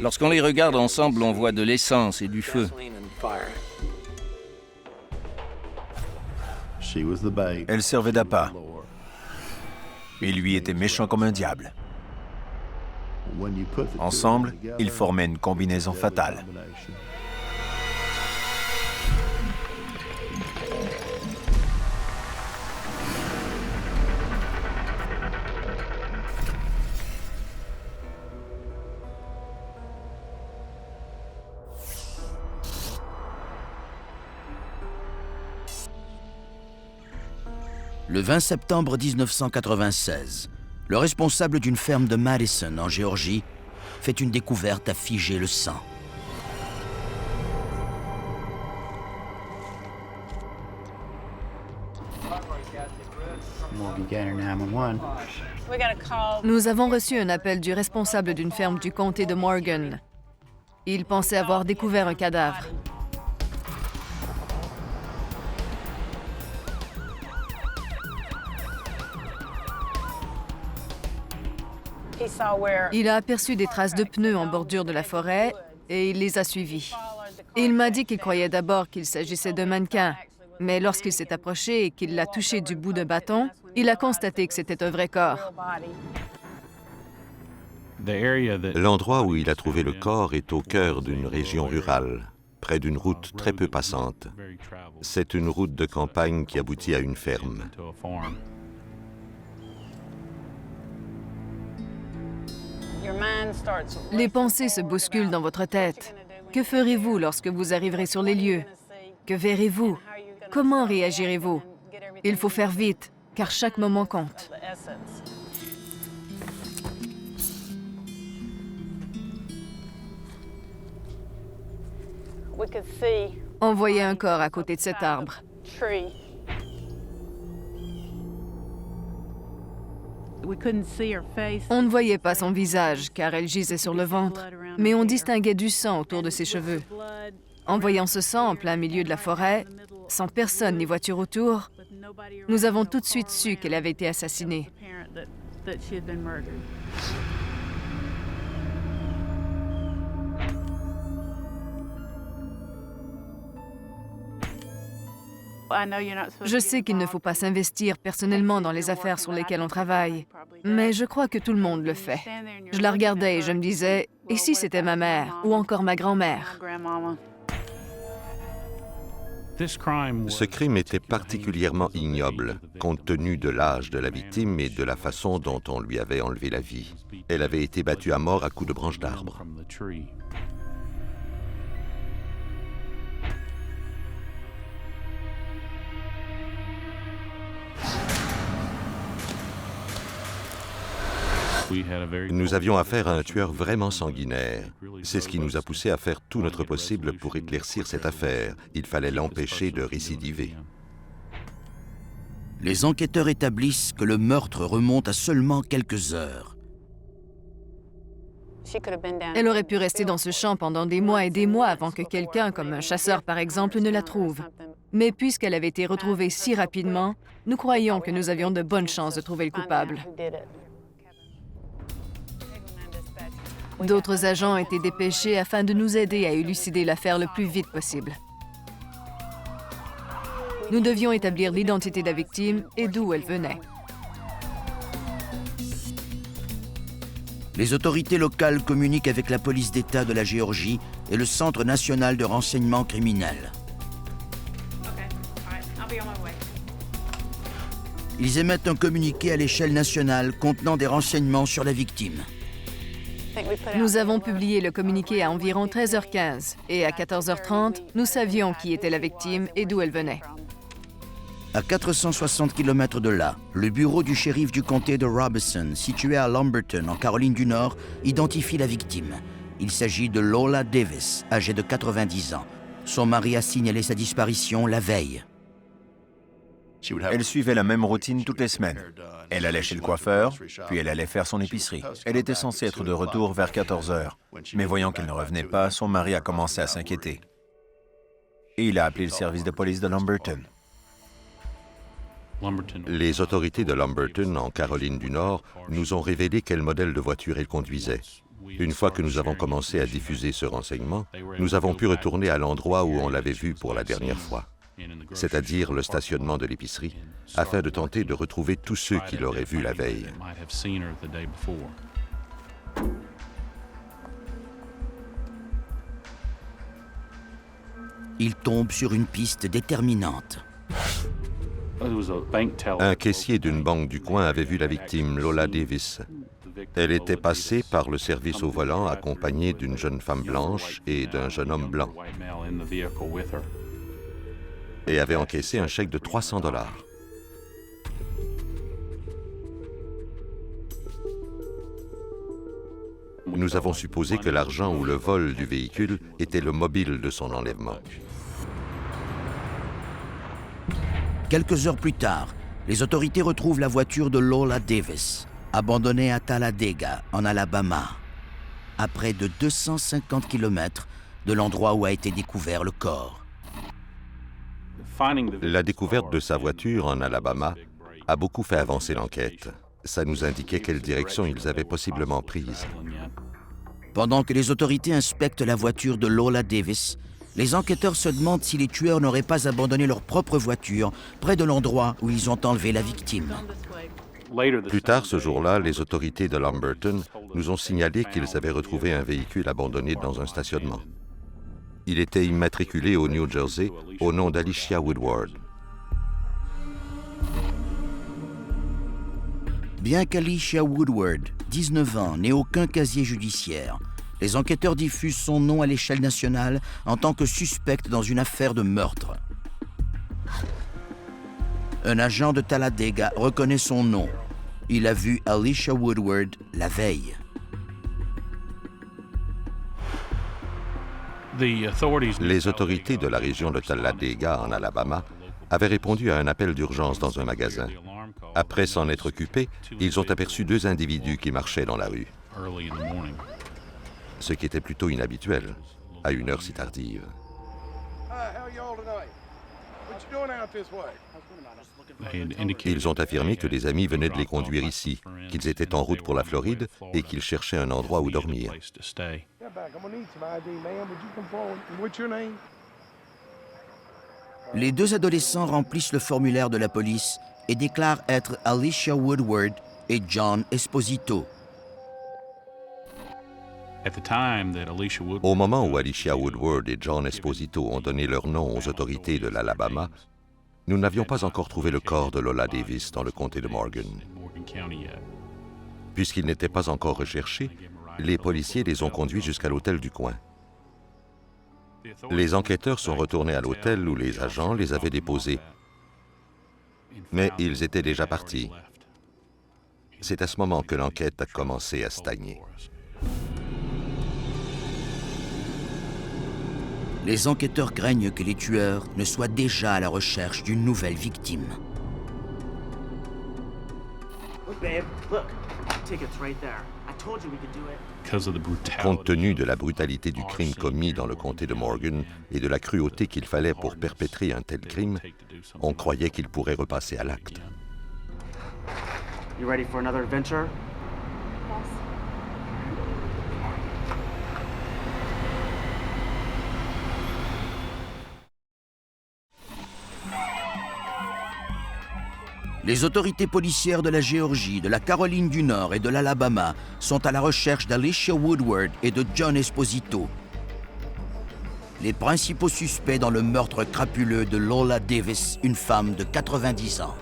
Lorsqu'on les regarde ensemble, on voit de l'essence et du feu. Elle servait d'appât. Et lui était méchant comme un diable. Ensemble, ils formaient une combinaison fatale. Le 20 septembre 1996, le responsable d'une ferme de Madison, en Géorgie, fait une découverte à figer le sang. Nous avons reçu un appel du responsable d'une ferme du comté de Morgan. Il pensait avoir découvert un cadavre. Il a aperçu des traces de pneus en bordure de la forêt et il les a suivis. Il m'a dit qu'il croyait d'abord qu'il s'agissait d'un mannequin, mais lorsqu'il s'est approché et qu'il l'a touché du bout d'un bâton, il a constaté que c'était un vrai corps. L'endroit où il a trouvé le corps est au cœur d'une région rurale, près d'une route très peu passante. C'est une route de campagne qui aboutit à une ferme. Les pensées se bousculent dans votre tête. Que ferez-vous lorsque vous arriverez sur les lieux? Que verrez-vous? Comment réagirez-vous? Il faut faire vite, car chaque moment compte. On voyait un corps à côté de cet arbre. On ne voyait pas son visage, car elle gisait sur le ventre, mais on distinguait du sang autour de ses cheveux. En voyant ce sang en plein milieu de la forêt, sans personne ni voiture autour, nous avons tout de suite su qu'elle avait été assassinée. Je sais qu'il ne faut pas s'investir personnellement dans les affaires sur lesquelles on travaille, mais je crois que tout le monde le fait. Je la regardais et je me disais, et si c'était ma mère ou encore ma grand-mère? Ce crime était particulièrement ignoble, compte tenu de l'âge de la victime et de la façon dont on lui avait enlevé la vie. Elle avait été battue à mort à coups de branches d'arbre. Nous avions affaire à un tueur vraiment sanguinaire. C'est ce qui nous a poussé à faire tout notre possible pour éclaircir cette affaire. Il fallait l'empêcher de récidiver. Les enquêteurs établissent que le meurtre remonte à seulement quelques heures. Elle aurait pu rester dans ce champ pendant des mois et des mois avant que quelqu'un, comme un chasseur par exemple, ne la trouve. Mais puisqu'elle avait été retrouvée si rapidement, nous croyons que nous avions de bonnes chances de trouver le coupable. D'autres agents ont été dépêchés afin de nous aider à élucider l'affaire le plus vite possible. Nous devions établir l'identité de la victime et d'où elle venait. Les autorités locales communiquent avec la police d'État de la Géorgie et le Centre national de renseignement criminel. Ils émettent un communiqué à l'échelle nationale contenant des renseignements sur la victime. Nous avons publié le communiqué à environ 13h15 et à 14h30, nous savions qui était la victime et d'où elle venait. À 460 km de là, le bureau du shérif du comté de Robeson, situé à Lumberton, en Caroline du Nord, identifie la victime. Il s'agit de Lola Davis, âgée de 90 ans. Son mari a signalé sa disparition la veille. Elle suivait la même routine toutes les semaines. Elle allait chez le coiffeur, puis elle allait faire son épicerie. Elle était censée être de retour vers 14 heures. Mais voyant qu'elle ne revenait pas, son mari a commencé à s'inquiéter. Et il a appelé le service de police de Lumberton. Les autorités de Lumberton, en Caroline du Nord, nous ont révélé quel modèle de voiture elle conduisait. Une fois que nous avons commencé à diffuser ce renseignement, nous avons pu retourner à l'endroit où on l'avait vu pour la dernière fois, c'est-à-dire le stationnement de l'épicerie, afin de tenter de retrouver tous ceux qui l'auraient vue la veille. Il tombe sur une piste déterminante. Un caissier d'une banque du coin avait vu la victime, Lola Davis. Elle était passée par le service au volant accompagnée d'une jeune femme blanche et d'un jeune homme blanc et avait encaissé un chèque de 300 $. Nous avons supposé que l'argent ou le vol du véhicule était le mobile de son enlèvement. Quelques heures plus tard, les autorités retrouvent la voiture de Lola Davis, abandonnée à Talladega, en Alabama, à près de 250 km de l'endroit où a été découvert le corps. La découverte de sa voiture en Alabama a beaucoup fait avancer l'enquête. Ça nous indiquait quelle direction ils avaient possiblement prise. Pendant que les autorités inspectent la voiture de Lola Davis, les enquêteurs se demandent si les tueurs n'auraient pas abandonné leur propre voiture près de l'endroit où ils ont enlevé la victime. Plus tard ce jour-là, les autorités de Lumberton nous ont signalé qu'ils avaient retrouvé un véhicule abandonné dans un stationnement. Il était immatriculé au New Jersey au nom d'Alicia Woodward. Bien qu'Alicia Woodward, 19 ans, n'ait aucun casier judiciaire, les enquêteurs diffusent son nom à l'échelle nationale en tant que suspecte dans une affaire de meurtre. Un agent de Talladega reconnaît son nom. Il a vu Alicia Woodward la veille. Les autorités de la région de Talladega, en Alabama, avaient répondu à un appel d'urgence dans un magasin. Après s'en être occupés, ils ont aperçu deux individus qui marchaient dans la rue, ce qui était plutôt inhabituel à une heure si tardive. Ils ont affirmé que les amis venaient de les conduire ici, qu'ils étaient en route pour la Floride et qu'ils cherchaient un endroit où dormir. Les deux adolescents remplissent le formulaire de la police et déclarent être Alicia Woodward et John Esposito. Au moment où Alicia Woodward et John Esposito ont donné leur nom aux autorités de l'Alabama, nous n'avions pas encore trouvé le corps de Lola Davis dans le comté de Morgan. Puisqu'il n'était pas encore recherché, les policiers les ont conduits jusqu'à l'hôtel du coin. Les enquêteurs sont retournés à l'hôtel où les agents les avaient déposés, mais ils étaient déjà partis. C'est à ce moment que l'enquête a commencé à stagner. Les enquêteurs craignent que les tueurs ne soient déjà à la recherche d'une nouvelle victime. Compte tenu de la brutalité du crime commis dans le comté de Morgan et de la cruauté qu'il fallait pour perpétrer un tel crime, on croyait qu'il pourrait repasser à l'acte. Les autorités policières de la Géorgie, de la Caroline du Nord et de l'Alabama sont à la recherche d'Alicia Woodward et de John Esposito, les principaux suspects dans le meurtre crapuleux de Lola Davis, une femme de 90 ans.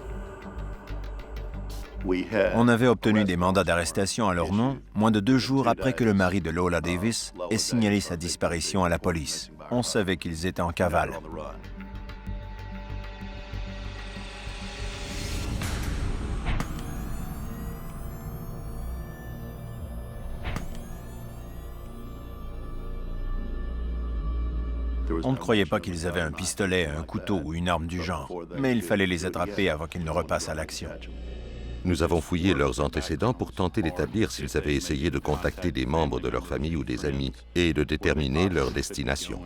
On avait obtenu des mandats d'arrestation à leur nom moins de 2 jours après que le mari de Lola Davis ait signalé sa disparition à la police. On savait qu'ils étaient en cavale. On ne croyait pas qu'ils avaient un pistolet, un couteau ou une arme du genre, mais il fallait les attraper avant qu'ils ne repassent à l'action. Nous avons fouillé leurs antécédents pour tenter d'établir s'ils avaient essayé de contacter des membres de leur famille ou des amis et de déterminer leur destination.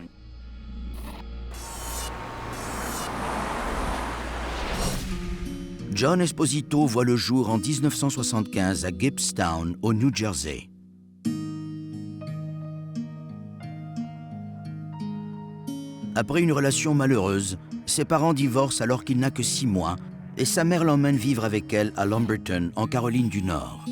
John Esposito voit le jour en 1975 à Gibbstown, au New Jersey. Après une relation malheureuse, ses parents divorcent alors qu'il n'a que 6 mois et sa mère l'emmène vivre avec elle à Lumberton, en Caroline du Nord.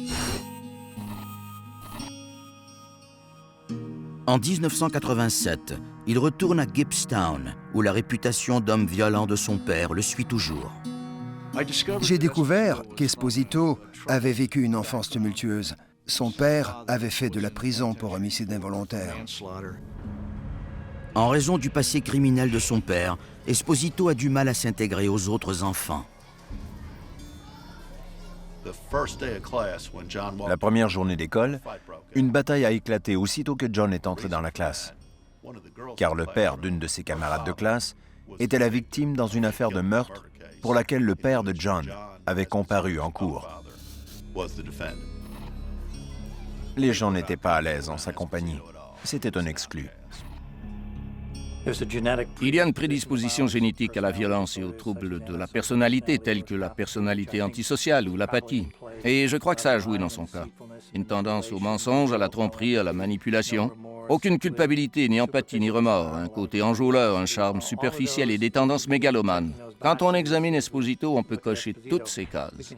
En 1987, il retourne à Gibbstown, où la réputation d'homme violent de son père le suit toujours. J'ai découvert qu'Esposito avait vécu une enfance tumultueuse. Son père avait fait de la prison pour homicide involontaire. En raison du passé criminel de son père, Esposito a du mal à s'intégrer aux autres enfants. La première journée d'école, une bataille a éclaté aussitôt que John est entré dans la classe, car le père d'une de ses camarades de classe était la victime dans une affaire de meurtre pour laquelle le père de John avait comparu en cour. Les gens n'étaient pas à l'aise en sa compagnie. C'était un exclu. Il y a une prédisposition génétique à la violence et aux troubles de la personnalité, tels que la personnalité antisociale ou l'apathie. Et je crois que ça a joué dans son cas. Une tendance au mensonge, à la tromperie, à la manipulation. Aucune culpabilité, ni empathie, ni remords. Un côté enjôleur, un charme superficiel et des tendances mégalomanes. Quand on examine Esposito, on peut cocher toutes ces cases.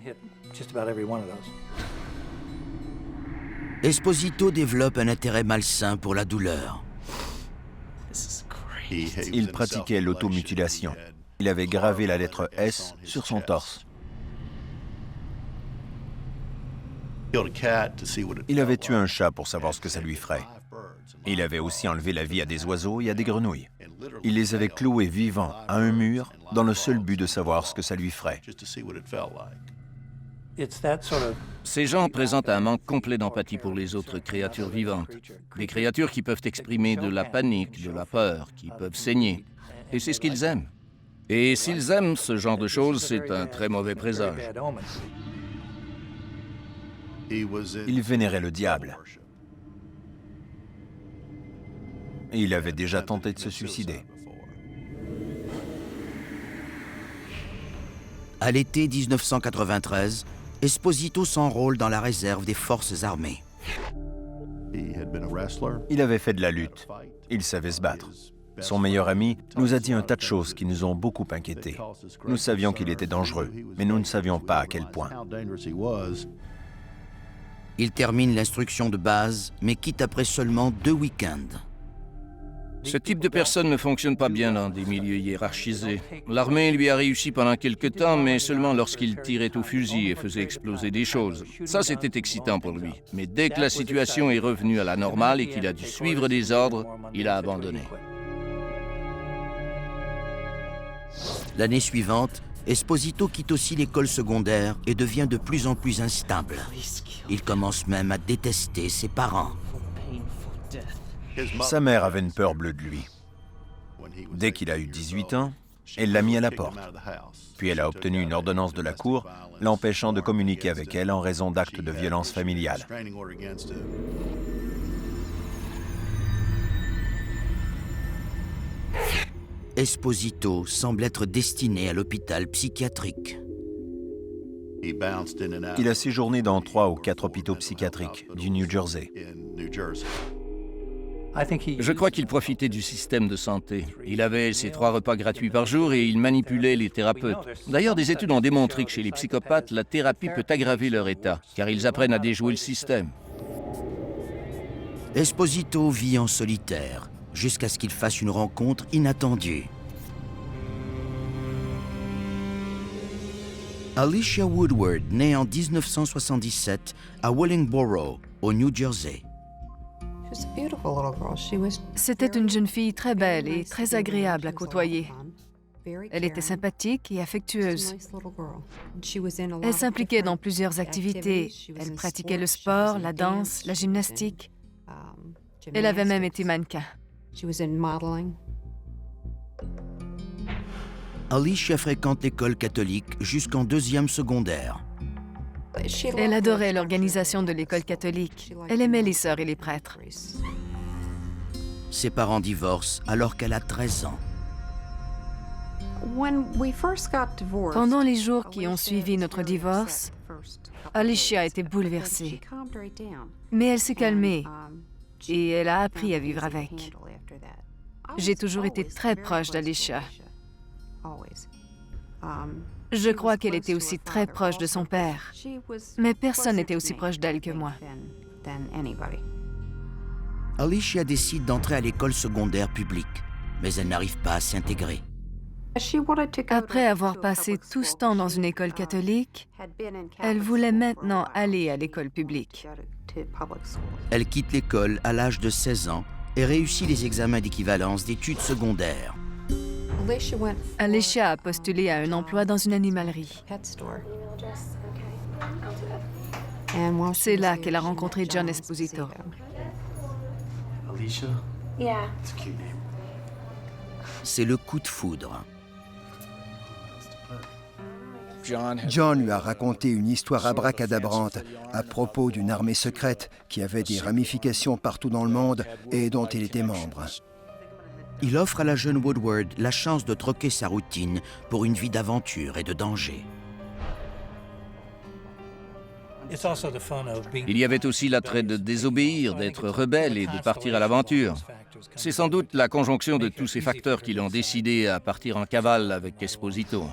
Esposito développe un intérêt malsain pour la douleur. Il pratiquait l'automutilation. Il avait gravé la lettre S sur son torse. Il avait tué un chat pour savoir ce que ça lui ferait. Il avait aussi enlevé la vie à des oiseaux et à des grenouilles. Il les avait cloués vivants à un mur dans le seul but de savoir ce que ça lui ferait. Ces gens présentent un manque complet d'empathie pour les autres créatures vivantes. Des créatures qui peuvent exprimer de la panique, de la peur, qui peuvent saigner. Et c'est ce qu'ils aiment. Et s'ils aiment ce genre de choses, c'est un très mauvais présage. Il vénérait le diable. Et il avait déjà tenté de se suicider. À l'été 1993, Esposito s'enrôle dans la réserve des forces armées. Il avait fait de la lutte. Il savait se battre. Son meilleur ami nous a dit un tas de choses qui nous ont beaucoup inquiétés. Nous savions qu'il était dangereux, mais nous ne savions pas à quel point. Il termine l'instruction de base, mais quitte après seulement 2 week-ends. Ce type de personne ne fonctionne pas bien dans des milieux hiérarchisés. L'armée lui a réussi pendant quelque temps, mais seulement lorsqu'il tirait au fusil et faisait exploser des choses. Ça, c'était excitant pour lui. Mais dès que la situation est revenue à la normale et qu'il a dû suivre des ordres, il a abandonné. L'année suivante, Esposito quitte aussi l'école secondaire et devient de plus en plus instable. Il commence même à détester ses parents. Sa mère avait une peur bleue de lui. Dès qu'il a eu 18 ans, elle l'a mis à la porte. Puis elle a obtenu une ordonnance de la cour l'empêchant de communiquer avec elle en raison d'actes de violence familiale. Esposito semble être destiné à l'hôpital psychiatrique. Il a séjourné dans 3 ou 4 hôpitaux psychiatriques du New Jersey. Je crois qu'il profitait du système de santé. Il avait ses 3 repas gratuits par jour et il manipulait les thérapeutes. D'ailleurs, des études ont démontré que chez les psychopathes, la thérapie peut aggraver leur état, car ils apprennent à déjouer le système. Esposito vit en solitaire, jusqu'à ce qu'il fasse une rencontre inattendue. Alicia Woodward naît en 1977 à Wellingborough, au New Jersey. C'était une jeune fille très belle et très agréable à côtoyer. Elle était sympathique et affectueuse. Elle s'impliquait dans plusieurs activités. Elle pratiquait le sport, la danse, la gymnastique. Elle avait même été mannequin. Alicia fréquente l'école catholique jusqu'en 2e secondaire. Elle adorait l'organisation de l'école catholique. Elle aimait les sœurs et les prêtres. Ses parents divorcent alors qu'elle a 13 ans. Pendant les jours qui ont suivi notre divorce, Alicia était bouleversée. Mais elle s'est calmée et elle a appris à vivre avec. J'ai toujours été très proche d'Alicia. Je crois qu'elle était aussi très proche de son père. Mais personne n'était aussi proche d'elle que moi. Alicia décide d'entrer à l'école secondaire publique, mais elle n'arrive pas à s'intégrer. Après avoir passé tout ce temps dans une école catholique, elle voulait maintenant aller à l'école publique. Elle quitte l'école à l'âge de 16 ans et réussit les examens d'équivalence d'études secondaires. Alicia a postulé à un emploi dans une animalerie. C'est là qu'elle a rencontré John Esposito. Alicia? Yeah. It's a cute name. C'est le coup de foudre. John lui a raconté une histoire abracadabrante à propos d'une armée secrète qui avait des ramifications partout dans le monde et dont il était membre. Il offre à la jeune Woodward la chance de troquer sa routine pour une vie d'aventure et de danger. Il y avait aussi l'attrait de désobéir, d'être rebelle et de partir à l'aventure. C'est sans doute la conjonction de tous ces facteurs qui l'ont décidé à partir en cavale avec Esposito.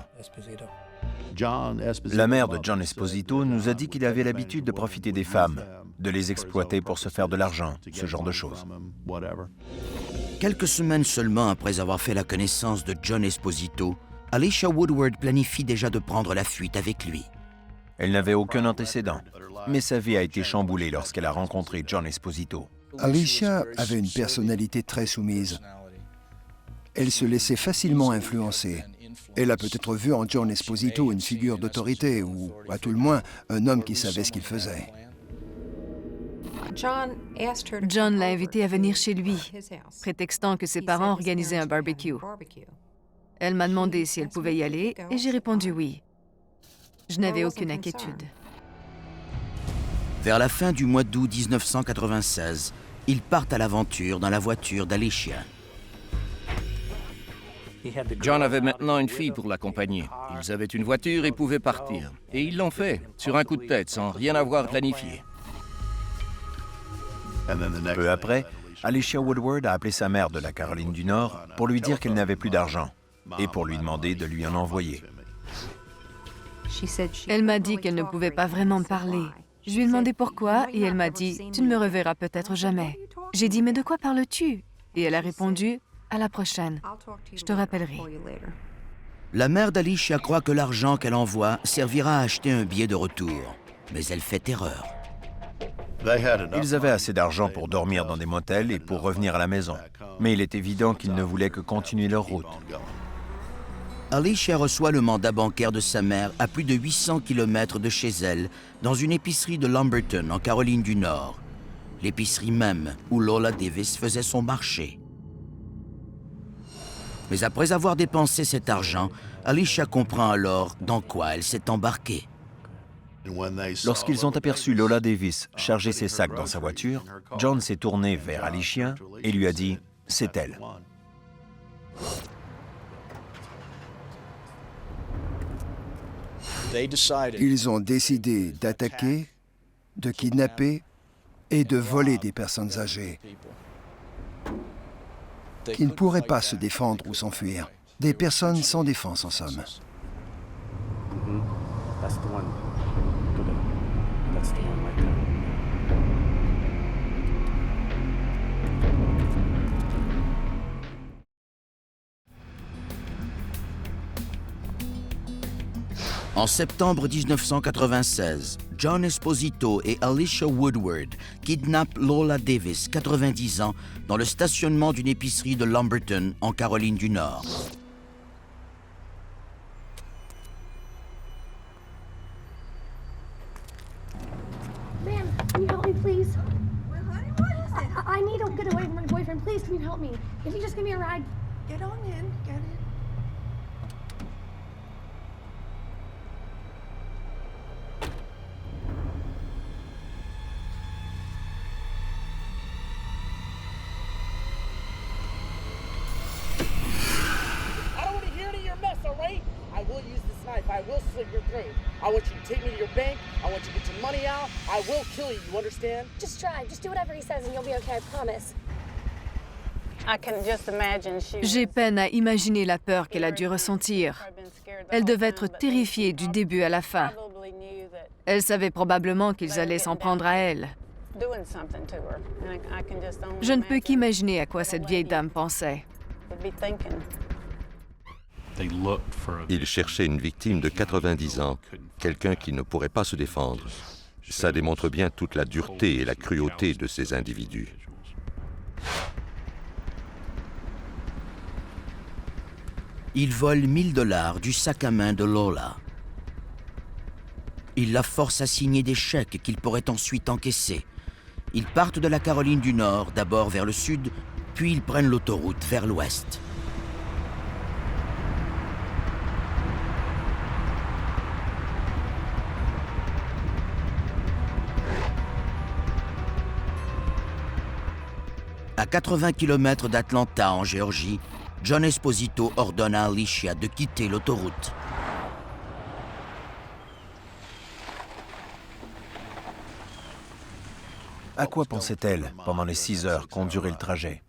La mère de John Esposito nous a dit qu'il avait l'habitude de profiter des femmes, de les exploiter pour se faire de l'argent, ce genre de choses. Quelques semaines seulement après avoir fait la connaissance de John Esposito, Alicia Woodward planifie déjà de prendre la fuite avec lui. Elle n'avait aucun antécédent, mais sa vie a été chamboulée lorsqu'elle a rencontré John Esposito. Alicia avait une personnalité très soumise. Elle se laissait facilement influencer. Elle a peut-être vu en John Esposito une figure d'autorité ou, à tout le moins, un homme qui savait ce qu'il faisait. John l'a invitée à venir chez lui, prétextant que ses parents organisaient un barbecue. Elle m'a demandé si elle pouvait y aller et j'ai répondu oui. Je n'avais aucune inquiétude. Vers la fin du mois d'août 1996, ils partent à l'aventure dans la voiture d'Alicia. John avait maintenant une fille pour l'accompagner. Ils avaient une voiture et pouvaient partir. Et ils l'ont fait, sur un coup de tête, sans rien avoir planifié. Peu après, Alicia Woodward a appelé sa mère de la Caroline du Nord pour lui dire qu'elle n'avait plus d'argent et pour lui demander de lui en envoyer. Elle m'a dit qu'elle ne pouvait pas vraiment me parler. Je lui ai demandé pourquoi et elle m'a dit « Tu ne me reverras peut-être jamais ». J'ai dit « Mais de quoi parles-tu » Et elle a répondu « À la prochaine. Je te rappellerai. » La mère d'Alicia croit que l'argent qu'elle envoie servira à acheter un billet de retour. Mais elle fait erreur. Ils avaient assez d'argent pour dormir dans des motels et pour revenir à la maison. Mais il est évident qu'ils ne voulaient que continuer leur route. Alicia reçoit le mandat bancaire de sa mère à plus de 800 km de chez elle, dans une épicerie de Lumberton, en Caroline du Nord. L'épicerie même où Lola Davis faisait son marché. Mais après avoir dépensé cet argent, Alicia comprend alors dans quoi elle s'est embarquée. Lorsqu'ils ont aperçu Lola Davis charger ses sacs dans sa voiture, John s'est tourné vers Alicia et lui a dit « C'est elle ». Ils ont décidé d'attaquer, de kidnapper et de voler des personnes âgées qui ne pourraient pas se défendre ou s'enfuir. Des personnes sans défense, en somme. En septembre 1996, John Esposito et Alicia Woodward kidnappent Lola Davis, 90 ans, dans le stationnement d'une épicerie de Lumberton, en Caroline du Nord. Ma'am, can you help me, please? Well, honey, what is it? I need to get away from my boyfriend. Please, can you help me? If you just give me a ride. Get on in, get in. I will use this knife. I will slit your throat. I want you to take me to your bank. I want you to get your money out. I will kill you. You understand? Just try. Just do whatever he says and you'll be okay, I promise. J'ai peine à imaginer la peur qu'elle a dû ressentir. Elle devait être terrifiée du début à la fin. Elle savait probablement qu'ils allaient s'en prendre à elle. Je ne peux qu'imaginer à quoi cette vieille dame pensait. Ils cherchaient une victime de 90 ans, quelqu'un qui ne pourrait pas se défendre. Ça démontre bien toute la dureté et la cruauté de ces individus. Ils volent 1000 $ du sac à main de Lola. Ils la forcent à signer des chèques qu'ils pourraient ensuite encaisser. Ils partent de la Caroline du Nord, d'abord vers le sud, puis ils prennent l'autoroute vers l'ouest. À 80 km d'Atlanta, en Géorgie, John Esposito ordonne à Alicia de quitter l'autoroute. À quoi pensait-elle pendant les 6 heures qu'ont duré le trajet?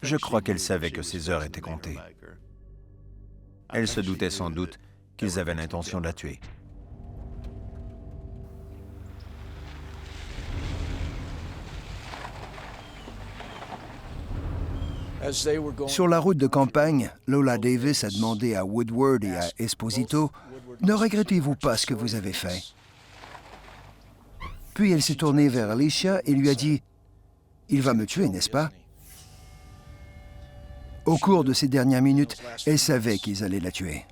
Je crois qu'elle savait que ces heures étaient comptées. Elle se doutait sans doute qu'ils avaient l'intention de la tuer. Sur la route de campagne, Lola Davis a demandé à Woodward et à Esposito « Ne regrettez-vous pas ce que vous avez fait ?» Puis elle s'est tournée vers Alicia et lui a dit « Il va me tuer, n'est-ce pas ?» Au cours de ces dernières minutes, elle savait qu'ils allaient la tuer.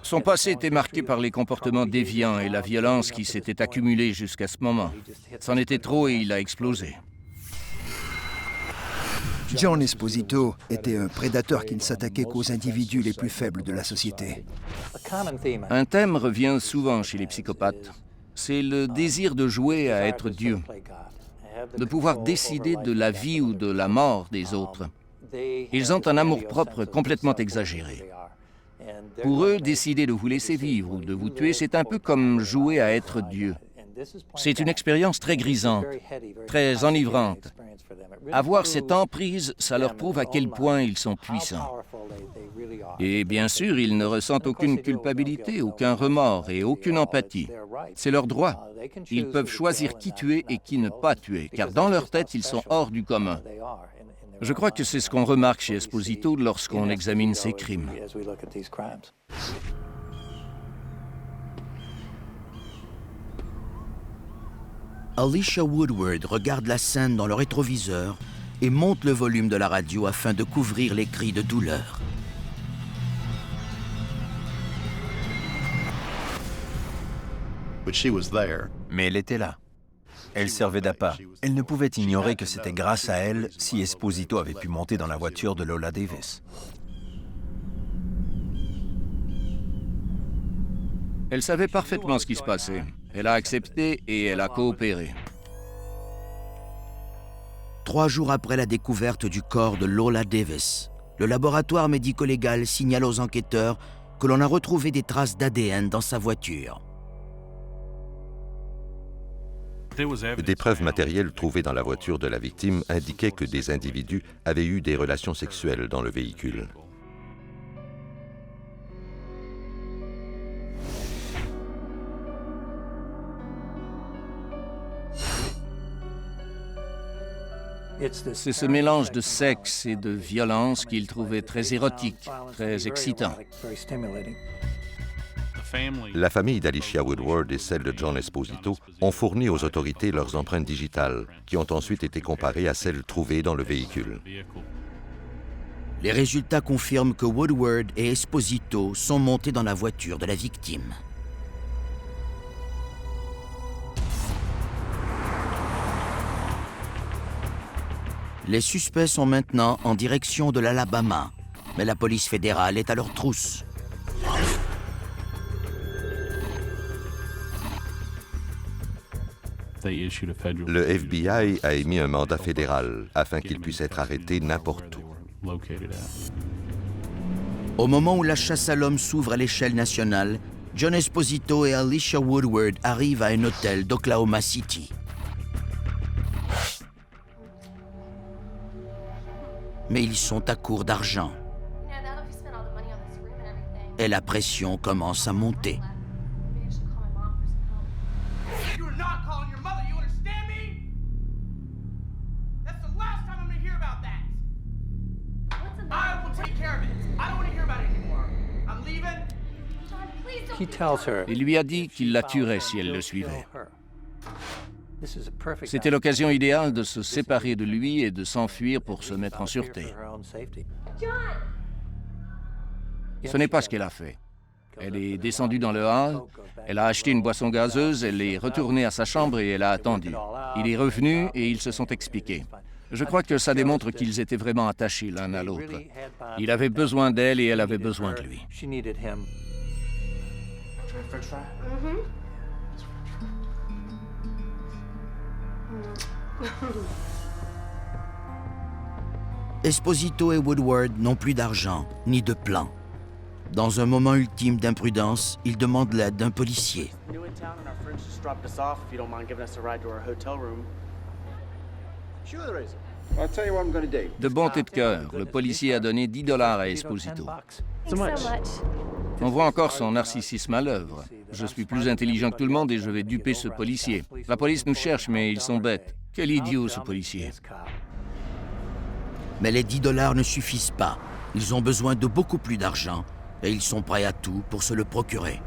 Son passé était marqué par les comportements déviants et la violence qui s'était accumulée jusqu'à ce moment. C'en était trop et il a explosé. John Esposito était un prédateur qui ne s'attaquait qu'aux individus les plus faibles de la société. Un thème revient souvent chez les psychopathes. C'est le désir de jouer à être Dieu, de pouvoir décider de la vie ou de la mort des autres. Ils ont un amour-propre complètement exagéré. Pour eux, décider de vous laisser vivre ou de vous tuer, c'est un peu comme jouer à être Dieu. C'est une expérience très grisante, très enivrante. Avoir cette emprise, ça leur prouve à quel point ils sont puissants. Et bien sûr, ils ne ressentent aucune culpabilité, aucun remords et aucune empathie. C'est leur droit. Ils peuvent choisir qui tuer et qui ne pas tuer, car dans leur tête, ils sont hors du commun. Je crois que c'est ce qu'on remarque chez Esposito lorsqu'on examine ses crimes. Alicia Woodward regarde la scène dans le rétroviseur et monte le volume de la radio afin de couvrir les cris de douleur. Mais elle était là. Elle servait d'appât. Elle ne pouvait ignorer que c'était grâce à elle si Esposito avait pu monter dans la voiture de Lola Davis. Elle savait parfaitement ce qui se passait. Elle a accepté et elle a coopéré. 3 jours après la découverte du corps de Lola Davis, le laboratoire médico-légal signale aux enquêteurs que l'on a retrouvé des traces d'ADN dans sa voiture. Des preuves matérielles trouvées dans la voiture de la victime indiquaient que des individus avaient eu des relations sexuelles dans le véhicule. C'est ce mélange de sexe et de violence qu'il trouvait très érotique, très excitant. La famille d'Alicia Woodward et celle de John Esposito ont fourni aux autorités leurs empreintes digitales, qui ont ensuite été comparées à celles trouvées dans le véhicule. Les résultats confirment que Woodward et Esposito sont montés dans la voiture de la victime. Les suspects sont maintenant en direction de l'Alabama, mais la police fédérale est à leur trousse. Le FBI a émis un mandat fédéral afin qu'il puisse être arrêté n'importe où. Au moment où la chasse à l'homme s'ouvre à l'échelle nationale, John Esposito et Alicia Woodward arrivent à un hôtel d'Oklahoma City. Mais ils sont à court d'argent. Et la pression commence à monter. Il lui a dit qu'il la tuerait si elle le suivait. C'était l'occasion idéale de se séparer de lui et de s'enfuir pour se mettre en sûreté. Ce n'est pas ce qu'elle a fait. Elle est descendue dans le hall, elle a acheté une boisson gazeuse, elle est retournée à sa chambre et elle a attendu. Il est revenu et ils se sont expliqués. Je crois que ça démontre qu'ils étaient vraiment attachés l'un à l'autre. Il avait besoin d'elle et elle avait besoin de lui. Esposito et Woodward n'ont plus d'argent, ni de plan. Dans un moment ultime d'imprudence, ils demandent l'aide d'un policier. De bonté de cœur, le policier a donné $10 à Esposito. On voit encore son narcissisme à l'œuvre. Je suis plus intelligent que tout le monde et je vais duper ce policier. La police nous cherche, mais ils sont bêtes. Quel idiot, ce policier. Mais les $10 ne suffisent pas. Ils ont besoin de beaucoup plus d'argent et ils sont prêts à tout pour se le procurer.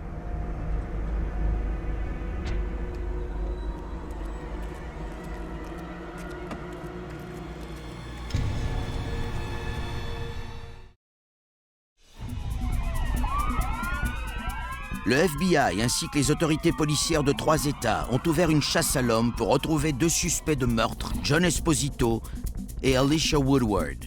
Le FBI ainsi que les autorités policières de 3 États ont ouvert une chasse à l'homme pour retrouver 2 suspects de meurtre, John Esposito et Alicia Woodward.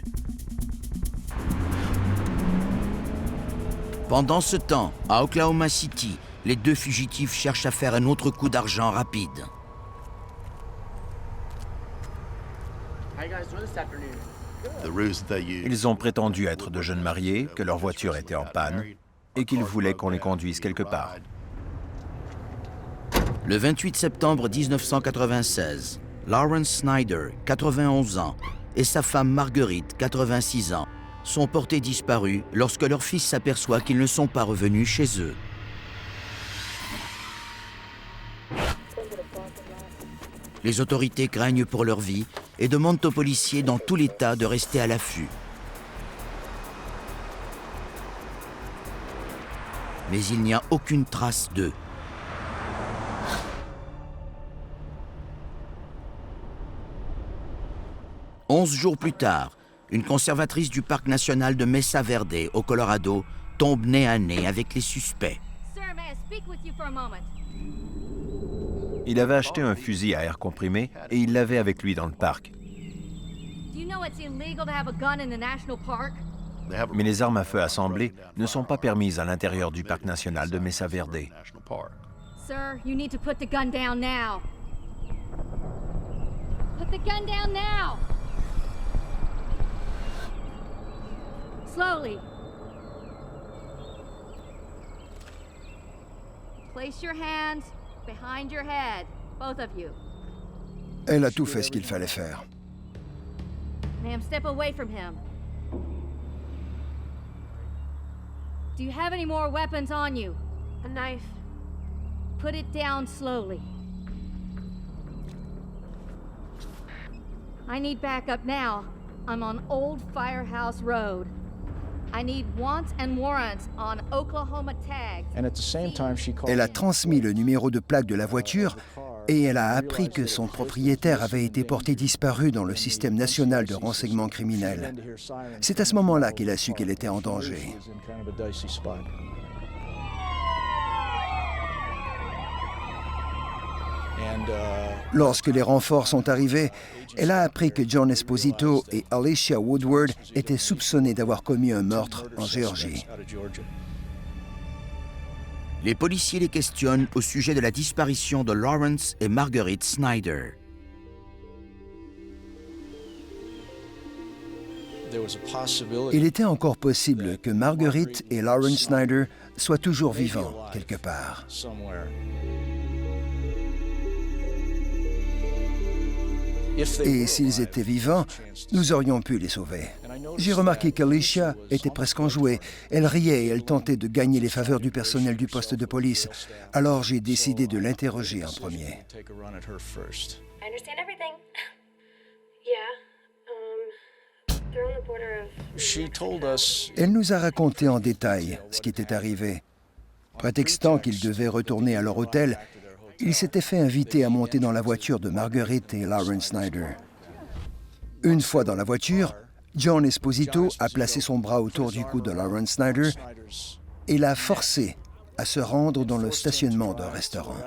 Pendant ce temps, à Oklahoma City, les 2 fugitifs cherchent à faire un autre coup d'argent rapide. Ils ont prétendu être de jeunes mariés, que leur voiture était en panne et qu'ils voulaient qu'on les conduise quelque part. Le 28 septembre 1996, Lawrence Snyder, 91 ans, et sa femme Marguerite, 86 ans, sont portés disparus lorsque leur fils s'aperçoit qu'ils ne sont pas revenus chez eux. Les autorités craignent pour leur vie et demandent aux policiers dans tout l'État de rester à l'affût. Mais il n'y a aucune trace d'eux. « 11 jours plus tard, une conservatrice du parc national de Mesa Verde, au Colorado, tombe nez à nez avec les suspects. Il avait acheté un fusil à air comprimé et il l'avait avec lui dans le parc. Mais les armes à feu assemblées ne sont pas permises à l'intérieur du parc national de Mesa Verde. Sir, you need to put the gun down now. Put the gun down now. Slowly. Place your hands behind your head, both of you. Elle a tout fait ce qu'il fallait faire. Ma'am, step away from him. Do you have any more weapons on you? A knife. Put it down slowly. I need backup now. I'm on Old Firehouse Road. I need wants and warrants on Oklahoma tags. Elle a transmis le numéro de plaque de la voiture et elle a appris que son propriétaire avait été porté disparu dans le système national de renseignement criminel. C'est à ce moment-là qu'il a su qu'elle était en danger. Lorsque les renforts sont arrivés, elle a appris que John Esposito et Alicia Woodward étaient soupçonnés d'avoir commis un meurtre en Géorgie. Les policiers les questionnent au sujet de la disparition de Lawrence et Marguerite Snyder. Il était encore possible que Marguerite et Lawrence Snyder soient toujours vivants quelque part. Et s'ils étaient vivants, nous aurions pu les sauver. J'ai remarqué qu'Alicia était presque enjouée. Elle riait et elle tentait de gagner les faveurs du personnel du poste de police. Alors j'ai décidé de l'interroger en premier. Elle nous a raconté en détail ce qui était arrivé. Prétextant qu'ils devaient retourner à leur hôtel, il s'était fait inviter à monter dans la voiture de Marguerite et Lawrence Snyder. Une fois dans la voiture, John Esposito a placé son bras autour du cou de Lawrence Snyder et l'a forcé à se rendre dans le stationnement d'un restaurant.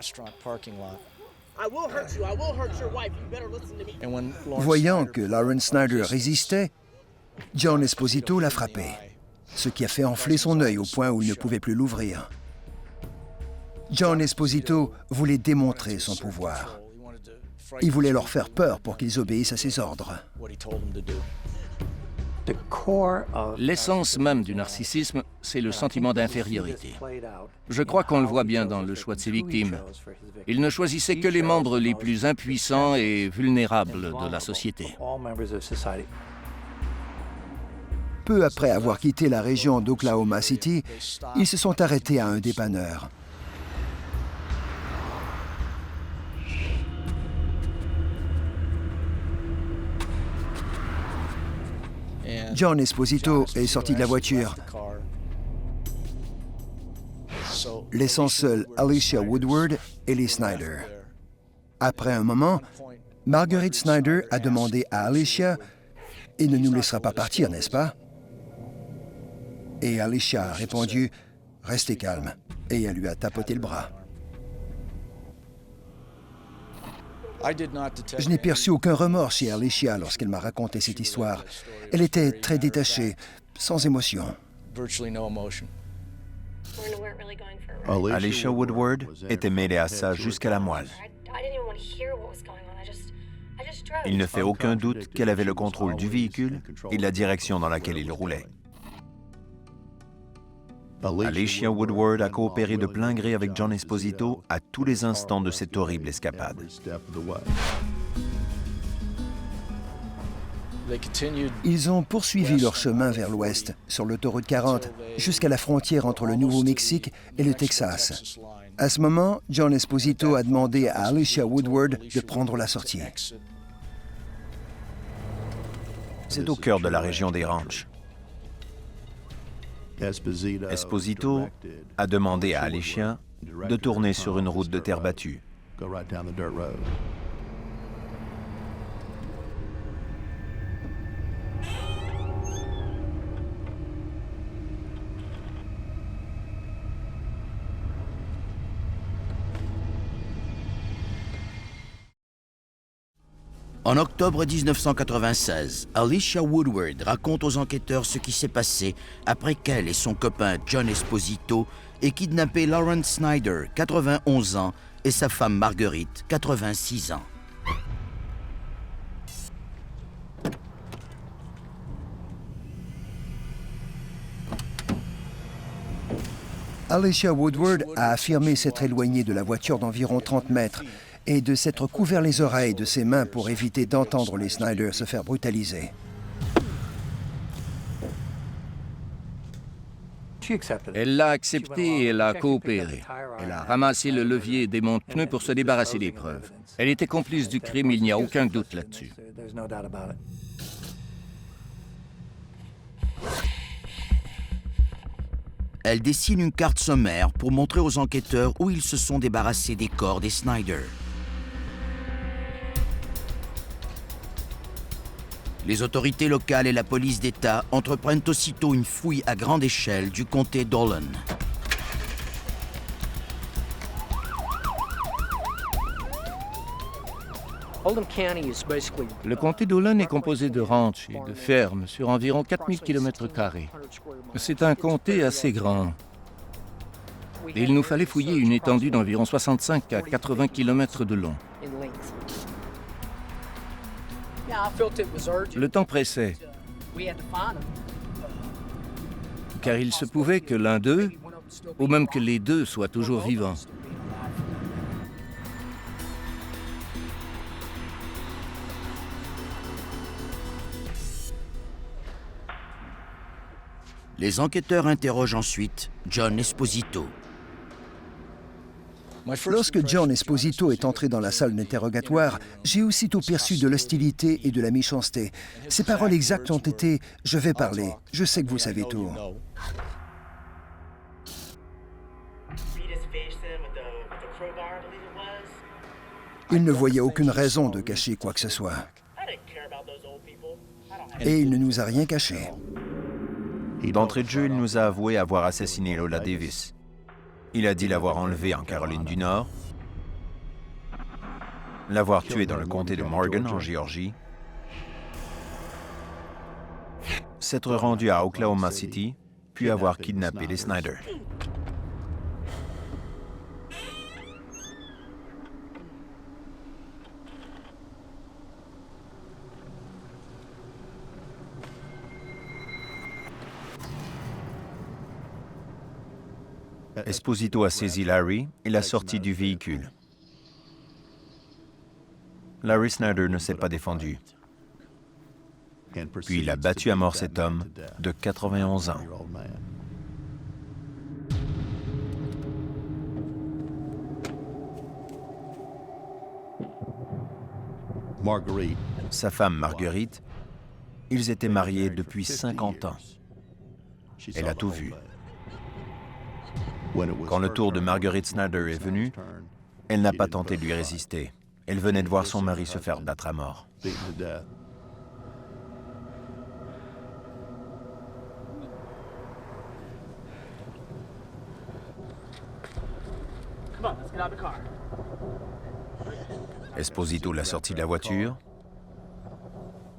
Voyant que Lawrence Snyder résistait, John Esposito l'a frappé, ce qui a fait enfler son œil au point où il ne pouvait plus l'ouvrir. John Esposito voulait démontrer son pouvoir. Il voulait leur faire peur pour qu'ils obéissent à ses ordres. L'essence même du narcissisme, c'est le sentiment d'infériorité. Je crois qu'on le voit bien dans le choix de ses victimes. Il ne choisissait que les membres les plus impuissants et vulnérables de la société. Peu après avoir quitté la région d'Oklahoma City, ils se sont arrêtés à un dépanneur. John Esposito est sorti de la voiture, laissant seuls Alicia Woodward et les Snyder. Après un moment, Marguerite Snyder a demandé à Alicia « Il ne nous laissera pas partir, n'est-ce pas ?» Et Alicia a répondu « Restez calme » et elle lui a tapoté le bras. Je n'ai perçu aucun remords chez Alicia lorsqu'elle m'a raconté cette histoire. Elle était très détachée, sans émotion. Alicia Woodward était mêlée à ça jusqu'à la moelle. Il ne fait aucun doute qu'elle avait le contrôle du véhicule et de la direction dans laquelle il roulait. Alicia Woodward a coopéré de plein gré avec John Esposito à tous les instants de cette horrible escapade. Ils ont poursuivi leur chemin vers l'ouest, sur l'autoroute 40, jusqu'à la frontière entre le Nouveau-Mexique et le Texas. À ce moment, John Esposito a demandé à Alicia Woodward de prendre la sortie. C'est au cœur de la région des ranchs. Esposito a demandé à Alicia de tourner sur une route de terre battue. En octobre 1996, Alicia Woodward raconte aux enquêteurs ce qui s'est passé après qu'elle et son copain John Esposito aient kidnappé Lawrence Snyder, 91 ans, et sa femme Marguerite, 86 ans. Alicia Woodward a affirmé s'être éloignée de la voiture d'environ 30 mètres et de s'être couvert les oreilles de ses mains pour éviter d'entendre les Snyder se faire brutaliser. Elle l'a accepté et elle a coopéré. Elle a ramassé le levier et des monte-pneus pour se débarrasser des preuves. Elle était complice du crime, il n'y a aucun doute là-dessus. Elle dessine une carte sommaire pour montrer aux enquêteurs où ils se sont débarrassés des corps des Snyder. Les autorités locales et la police d'État entreprennent aussitôt une fouille à grande échelle du comté d'Olin. Le comté d'Olin est composé de ranchs et de fermes sur environ 4000 km². C'est un comté assez grand. Et il nous fallait fouiller une étendue d'environ 65 à 80 km de long. Le temps pressait, car il se pouvait que l'un d'eux, ou même que les deux, soient toujours vivants. Les enquêteurs interrogent ensuite John Esposito. Lorsque John Esposito est entré dans la salle d'interrogatoire, j'ai aussitôt perçu de l'hostilité et de la méchanceté. Ses paroles exactes ont été « Je vais parler, je sais que vous savez tout ». Il ne voyait aucune raison de cacher quoi que ce soit. Et il ne nous a rien caché. D'entrée de jeu, il nous a avoué avoir assassiné Lola Davis. Il a dit l'avoir enlevée en Caroline du Nord, l'avoir tuée dans le comté de Morgan, en Géorgie, s'être rendu à Oklahoma City, puis avoir kidnappé les Snyder. Esposito a saisi Larry et l'a sorti du véhicule. Larry Snyder ne s'est pas défendu. Puis il a battu à mort cet homme de 91 ans. Sa femme Marguerite, ils étaient mariés depuis 50 ans. Elle a tout vu. Quand le tour de Marguerite Snyder est venu, elle n'a pas tenté de lui résister. Elle venait de voir son mari se faire battre à mort. Esposito l'a sorti de la voiture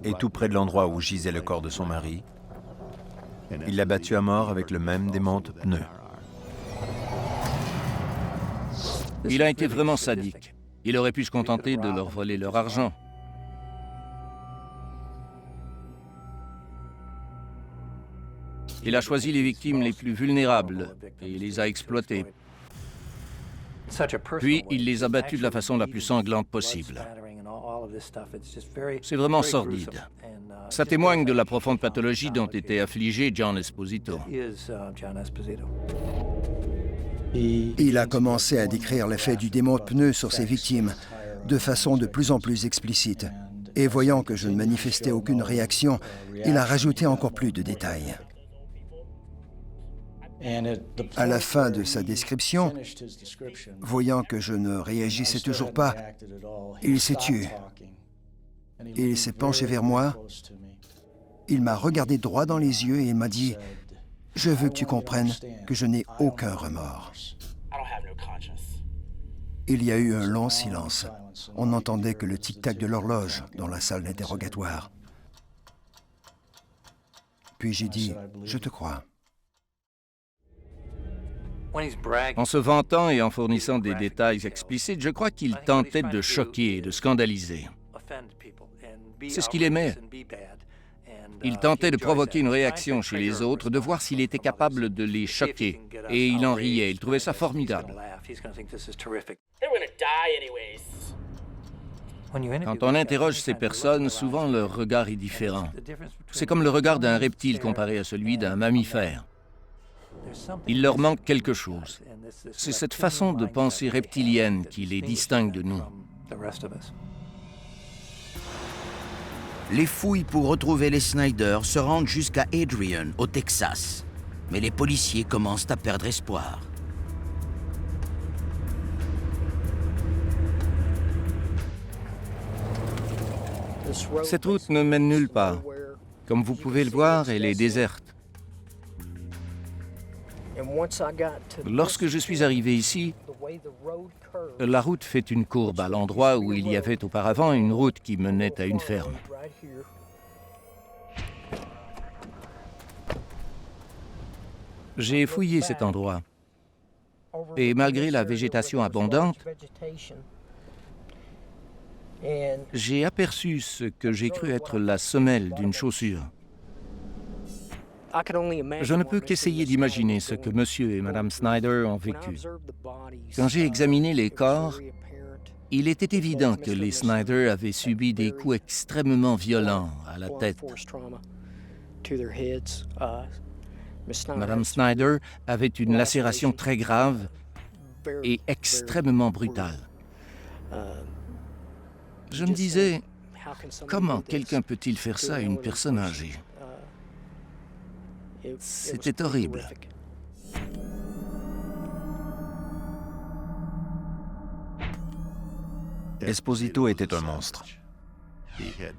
et tout près de l'endroit où gisait le corps de son mari, il l'a battu à mort avec le même démonte-pneus. Il a été vraiment sadique. Il aurait pu se contenter de leur voler leur argent. Il a choisi les victimes les plus vulnérables et il les a exploitées. Puis, il les a battus de la façon la plus sanglante possible. C'est vraiment sordide. Ça témoigne de la profonde pathologie dont était affligé John Esposito. Il a commencé à décrire l'effet du démonte-pneus sur ses victimes de façon de plus en plus explicite. Et voyant que je ne manifestais aucune réaction, il a rajouté encore plus de détails. À la fin de sa description, voyant que je ne réagissais toujours pas, il s'est tué. Il s'est penché vers moi, il m'a regardé droit dans les yeux et il m'a dit « Je veux que tu comprennes que je n'ai aucun remords. » Il y a eu un long silence. On n'entendait que le tic-tac de l'horloge dans la salle d'interrogatoire. Puis j'ai dit « Je te crois. » En se vantant et en fournissant des détails explicites, je crois qu'il tentait de choquer et de scandaliser. C'est ce qu'il aimait. Il tentait de provoquer une réaction chez les autres, de voir s'il était capable de les choquer. Et il en riait, il trouvait ça formidable. Quand on interroge ces personnes, souvent leur regard est différent. C'est comme le regard d'un reptile comparé à celui d'un mammifère. Il leur manque quelque chose. C'est cette façon de penser reptilienne qui les distingue de nous. Les fouilles pour retrouver les Snyder se rendent jusqu'à Adrian, au Texas. Mais les policiers commencent à perdre espoir. Cette route ne mène nulle part. Comme vous pouvez le voir, elle est déserte. Lorsque je suis arrivé ici, la route fait une courbe à l'endroit où il y avait auparavant une route qui menait à une ferme. J'ai fouillé cet endroit. Et malgré la végétation abondante, j'ai aperçu ce que j'ai cru être la semelle d'une chaussure. Je ne peux qu'essayer d'imaginer ce que M. et Mme Snyder ont vécu. Quand j'ai examiné les corps, il était évident que les Snyder avaient subi des coups extrêmement violents à la tête. Mme Snyder avait une lacération très grave et extrêmement brutale. Je me disais, comment quelqu'un peut-il faire ça à une personne âgée? C'était horrible. Esposito était un monstre.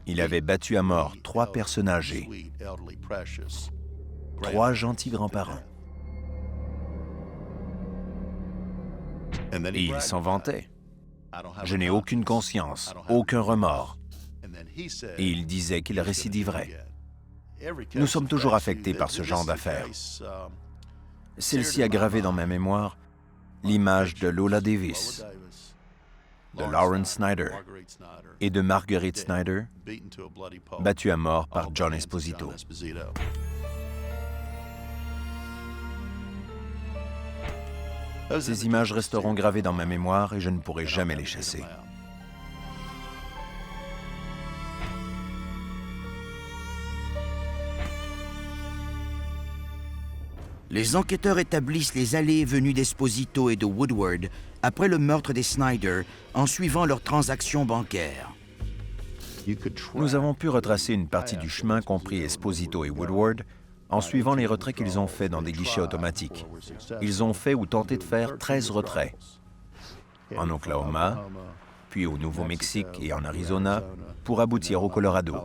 Il avait battu à mort 3 personnes âgées, 3 gentils grands-parents. Et il s'en vantait. Je n'ai aucune conscience, aucun remords. Et il disait qu'il récidiverait. Nous sommes toujours affectés par ce genre d'affaires. Celle-ci a gravé dans ma mémoire l'image de Lola Davis, de Lawrence Snyder et de Marguerite Snyder, battue à mort par John Esposito. Ces images resteront gravées dans ma mémoire et je ne pourrai jamais les chasser. Les enquêteurs établissent les allées et venues d'Esposito et de Woodward après le meurtre des Snyder en suivant leurs transactions bancaires. Nous avons pu retracer une partie du chemin qu'ont pris Esposito et Woodward en suivant les retraits qu'ils ont faits dans des guichets automatiques. Ils ont fait ou tenté de faire 13 retraits. En Oklahoma, puis au Nouveau-Mexique et en Arizona, pour aboutir au Colorado.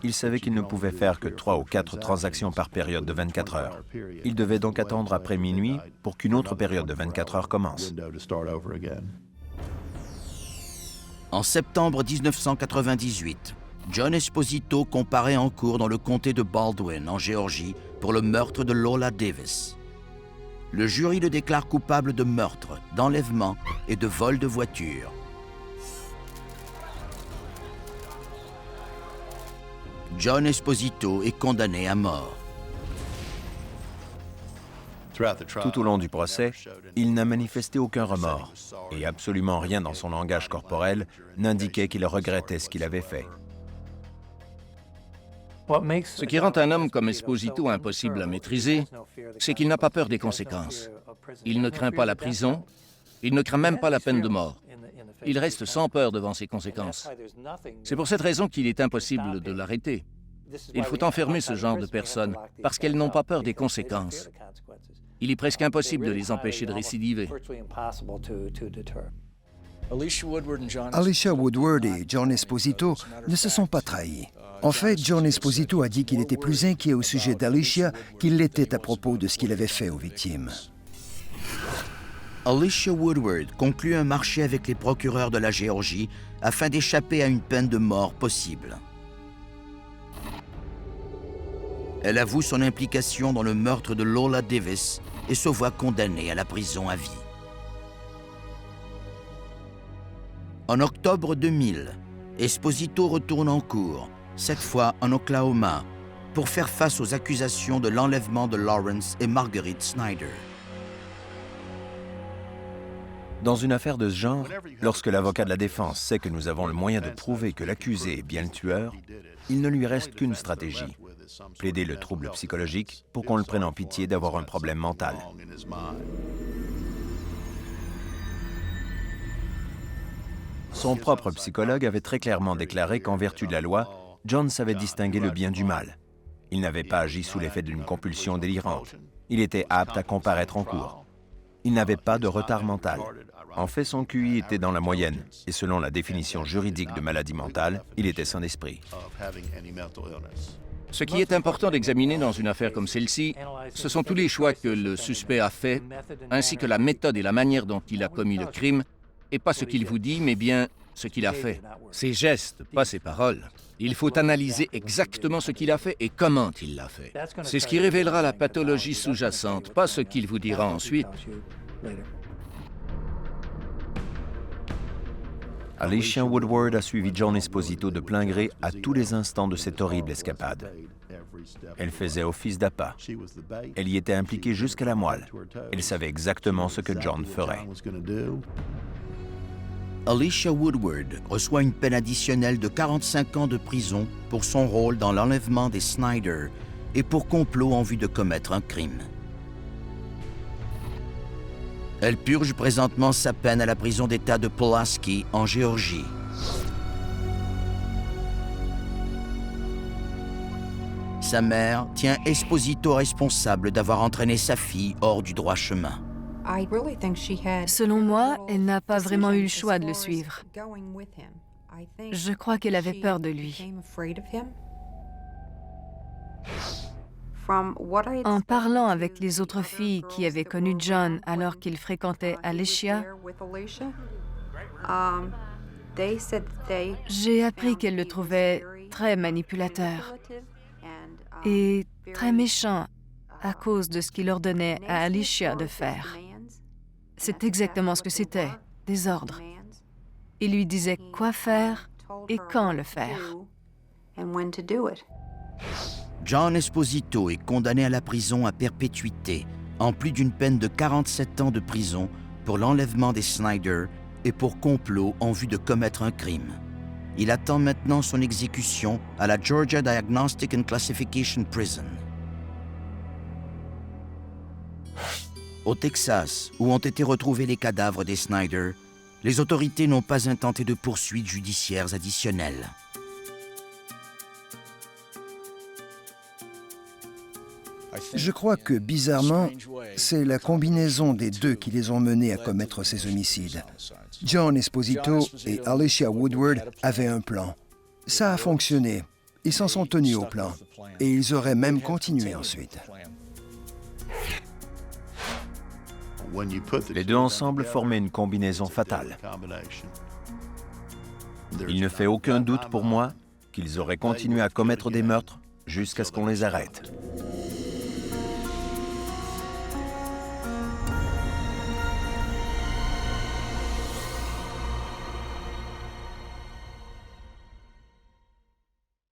Il savait qu'il ne pouvait faire que 3 ou 4 transactions par période de 24 heures. Il devait donc attendre après minuit pour qu'une autre période de 24 heures commence. En septembre 1998, John Esposito comparaît en cour dans le comté de Baldwin, en Géorgie, pour le meurtre de Lola Davis. Le jury le déclare coupable de meurtre, d'enlèvement et de vol de voiture. John Esposito est condamné à mort. Tout au long du procès, il n'a manifesté aucun remords et absolument rien dans son langage corporel n'indiquait qu'il regrettait ce qu'il avait fait. Ce qui rend un homme comme Esposito impossible à maîtriser, c'est qu'il n'a pas peur des conséquences. Il ne craint pas la prison, il ne craint même pas la peine de mort. Il reste sans peur devant ces conséquences. C'est pour cette raison qu'il est impossible de l'arrêter. Il faut enfermer ce genre de personnes parce qu'elles n'ont pas peur des conséquences. Il est presque impossible de les empêcher de récidiver. Alicia Woodward et John Esposito ne se sont pas trahis. En fait, John Esposito a dit qu'il était plus inquiet au sujet d'Alicia qu'il l'était à propos de ce qu'il avait fait aux victimes. Alicia Woodward conclut un marché avec les procureurs de la Géorgie afin d'échapper à une peine de mort possible. Elle avoue son implication dans le meurtre de Lola Davis et se voit condamnée à la prison à vie. En octobre 2000, Esposito retourne en cour, cette fois en Oklahoma, pour faire face aux accusations de l'enlèvement de Lawrence et Marguerite Snyder. Dans une affaire de ce genre, lorsque l'avocat de la défense sait que nous avons le moyen de prouver que l'accusé est bien le tueur, il ne lui reste qu'une stratégie: plaider le trouble psychologique pour qu'on le prenne en pitié d'avoir un problème mental. Son propre psychologue avait très clairement déclaré qu'en vertu de la loi, John savait distinguer le bien du mal. Il n'avait pas agi sous l'effet d'une compulsion délirante. Il était apte à comparaître en cour. Il n'avait pas de retard mental. En fait, son QI était dans la moyenne, et selon la définition juridique de maladie mentale, il était sain d'esprit. Ce qui est important d'examiner dans une affaire comme celle-ci, ce sont tous les choix que le suspect a faits, ainsi que la méthode et la manière dont il a commis le crime, et pas ce qu'il vous dit, mais bien ce qu'il a fait, ses gestes, pas ses paroles. Il faut analyser exactement ce qu'il a fait et comment il l'a fait. C'est ce qui révélera la pathologie sous-jacente, pas ce qu'il vous dira ensuite. Alicia Woodward a suivi John Esposito de plein gré à tous les instants de cette horrible escapade. Elle faisait office d'appât. Elle y était impliquée jusqu'à la moelle. Elle savait exactement ce que John ferait. Alicia Woodward reçoit une peine additionnelle de 45 ans de prison pour son rôle dans l'enlèvement des Snyder et pour complot en vue de commettre un crime. Elle purge présentement sa peine à la prison d'État de Pulaski, en Géorgie. Sa mère tient Esposito responsable d'avoir entraîné sa fille hors du droit chemin. Selon moi, elle n'a pas vraiment eu le choix de le suivre. Je crois qu'elle avait peur de lui. En parlant avec les autres filles qui avaient connu John alors qu'il fréquentait Alicia, j'ai appris qu'elle le trouvait très manipulateur et très méchant à cause de ce qu'il ordonnait à Alicia de faire. C'est exactement ce que c'était, des ordres. Il lui disait quoi faire et quand le faire. John Esposito est condamné à la prison à perpétuité, en plus d'une peine de 47 ans de prison pour l'enlèvement des Snyder et pour complot en vue de commettre un crime. Il attend maintenant son exécution à la Georgia Diagnostic and Classification Prison. Au Texas, où ont été retrouvés les cadavres des Snyder, les autorités n'ont pas intenté de poursuites judiciaires additionnelles. Je crois que, bizarrement, c'est la combinaison des deux qui les ont menés à commettre ces homicides. John Esposito et Alicia Woodward avaient un plan. Ça a fonctionné. Ils s'en sont tenus au plan. Et ils auraient même continué ensuite. Les deux ensemble formaient une combinaison fatale. Il ne fait aucun doute pour moi qu'ils auraient continué à commettre des meurtres jusqu'à ce qu'on les arrête.